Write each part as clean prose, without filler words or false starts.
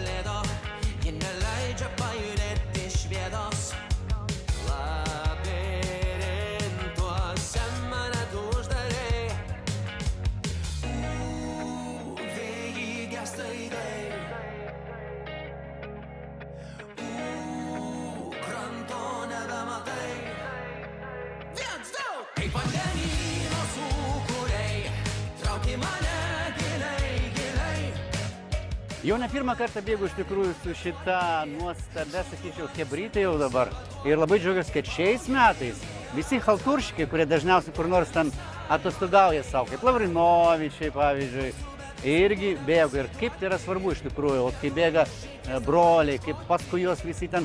lėdo, ji neleidžia pajudėti iš vietos. Labirintuose mane tu uždarei. Vėjai gęsta idėjai. Kranto nebematai. Viens, du! Kaip vandenyno sūkuriai, trauki mane giliai, giliai. Jau ne pirmą kartą bėgu iš tikrųjų su šita nuostabia, sakyčiau, chebrytė jau dabar. Ir labai džiaugiuosi, kad šiais metais visi chalturškiai, kurie dažniausiai kur nors ten atostogauja savo, kaip Lavrinovičiai, pavyzdžiui, irgi bėgo. Ir kaip tai yra svarbu iš tikrųjų, o kai bėga broliai, kaip paskui juos visi ten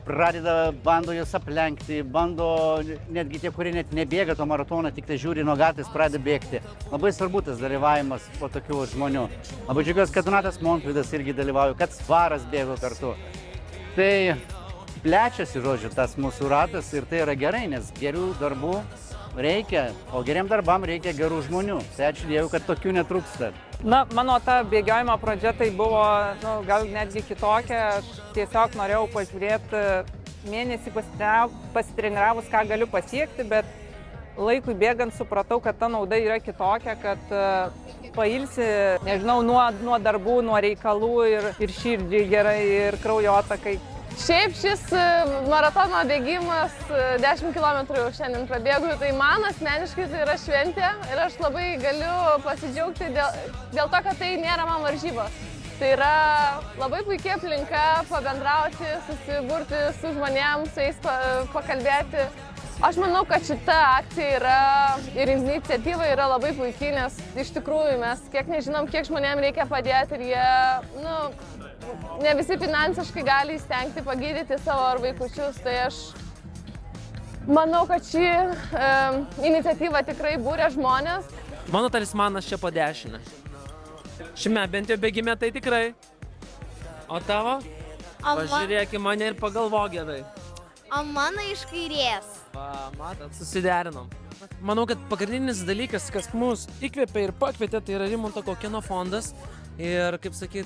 pradeda, bando juos aplenkti, bando, netgi tie, kurie net nebėga to maratoną, tik tai žiūri nuo gatvės, pradeda bėgti. Labai svarbu tas dalyvavimas po tokių žmonių. Labai džiaugiuosi, kad Donatas Montvydas irgi dalyvauja, kad Svaras bėgo kartu. Tai plečiasi, žodžiu, tas mūsų ratas ir tai yra gerai, nes gerų darbų reikia, o geriem darbam reikia gerų žmonių. Tai ačiū Dievui, kad tokių netrūksta. Na, mano ta bėgiojimo pradžia tai buvo, gal netgi kitokia. Aš tiesiog norėjau pažiūrėti, mėnesį pasitreniravus, ką galiu pasiekti, bet laikui bėgant supratau, kad ta nauda yra kitokia, kad pailsi, nežinau, nuo darbų, nuo reikalų ir širdžiai gerai, ir kraujotakai. Šiaip šis maratono bėgimas 10 km jau šiandien prabėgau, tai man asmeniškai tai yra šventė ir aš labai galiu pasidžiaugti dėl to, kad tai nėra man varžybos. Tai yra labai puikia aplinka, pabendrauti, susiburti su žmonėms, su jais pakalbėti. Aš manau, kad šita akcija yra ir iniciatyva yra labai puikiai, nes iš tikrųjų mes kiek nežinom, kiek žmonėms reikia padėti ir jie, ne visi finansiškai gali įstengti pagydyti savo ar vaikučius, tai aš manau, kad ši iniciatyva tikrai būrė žmonės. Mano talismanas čia po dešinę. Šiame bent jau bėgime tai tikrai. O tavo? Pažiūrėk į mane ir pagalvok gerai. O mano iš kairės. Va, matot, susiderinom. Manau, kad pagrindinis dalykas, kas mus įkvėpė ir pakvietė, tai yra Rimanto Kaukėno fondas. Ir, kaip sakyt,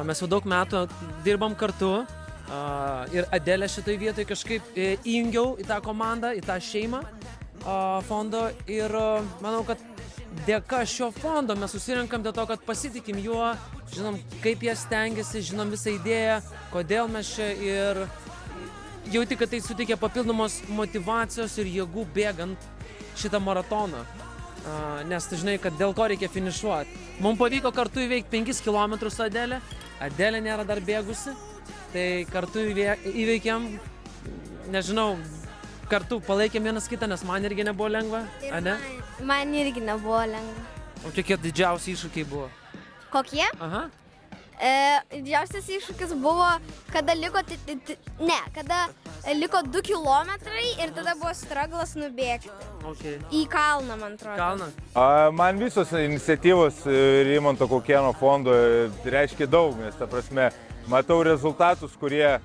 mes jau daug metų dirbam kartu ir Adelę šitoj vietoj kažkaip įjungiau į tą komandą, į tą šeimą fondo ir manau, kad dėka šio fondo mes susirenkam dėl to, kad pasitikim juo, žinom, kaip jie stengiasi, žinom visą idėją, kodėl mes čia ir jauti, kad tai suteikia papildomos motyvacijos ir jėgų bėgant šitą maratoną. Nes tu žinai, kad dėl ko reikia finišuoti. Mums pavyko kartu įveikti 5 km su Adelė. Adelė nėra dar bėgusi. Tai kartu įveikėm, nežinau, kartu palaikėm vienas kitą, nes man irgi nebuvo lengva. Man irgi nebuvo lengva. O kokie didžiausi iššūkiai buvo? Kokie? Aha. Didžiausias iššūkis buvo, kada liko 2 kilometrai ir tada buvo straglas nubėgti. Okay. Į kalną, man atrodo. Kalną? Man visos iniciatyvos Rimanto Kaukėno fondo reiškia daug, nes, ta prasme, matau rezultatus, kurie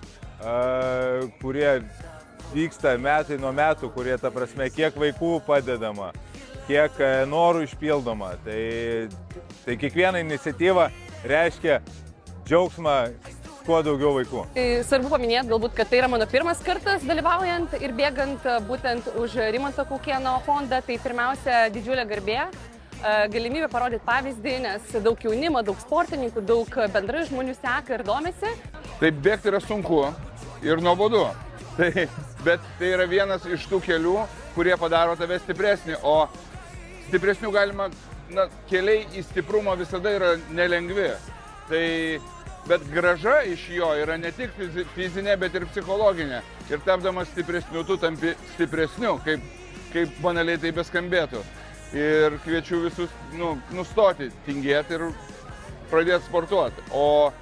vyksta metai nuo metų, kurie, ta prasme, kiek vaikų padedama, kiek norų išpildoma. Tai kiekviena iniciatyva reiškia džiaugsmą kuo daugiau vaikų. Svarbu paminėti galbūt, kad tai yra mano pirmas kartas dalyvaujant ir bėgant būtent už Rimanto Kaukėno fondą. Tai pirmiausia didžiulė garbė, galimybė parodyti pavyzdį, nes daug jaunimo, daug sportininkų, daug bendrai žmonių seka ir domisi. Tai bėgti yra sunku ir nuobodu, bet tai yra vienas iš tų kelių, kurie padaro tave stipresnį, o stipresnių galima, keliai į stiprumą visada yra nelengvi. Bet grąža iš jo yra ne tik fizinė, bet ir psichologinė. Ir tapdamas stipresniu, tu tampi stipresniu, kaip banaliai tai beskambėtų. Ir kviečiu visus nustoti tingėti ir pradėti sportuoti. O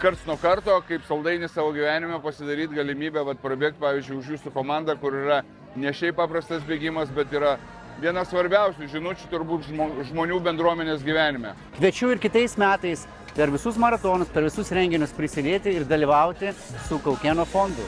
karts nuo karto, kaip saldainį savo gyvenime, pasidaryti galimybę prabėgti, pavyzdžiui, už jūsų komandą, kur yra ne šiaip paprastas bėgimas, bet yra viena svarbiausių žinučių turbūt žmonių bendruomenės gyvenime. Kviečiu ir kitais metais per visus maratonus, per visus renginius prisidėti ir dalyvauti su Kaukėno fondu.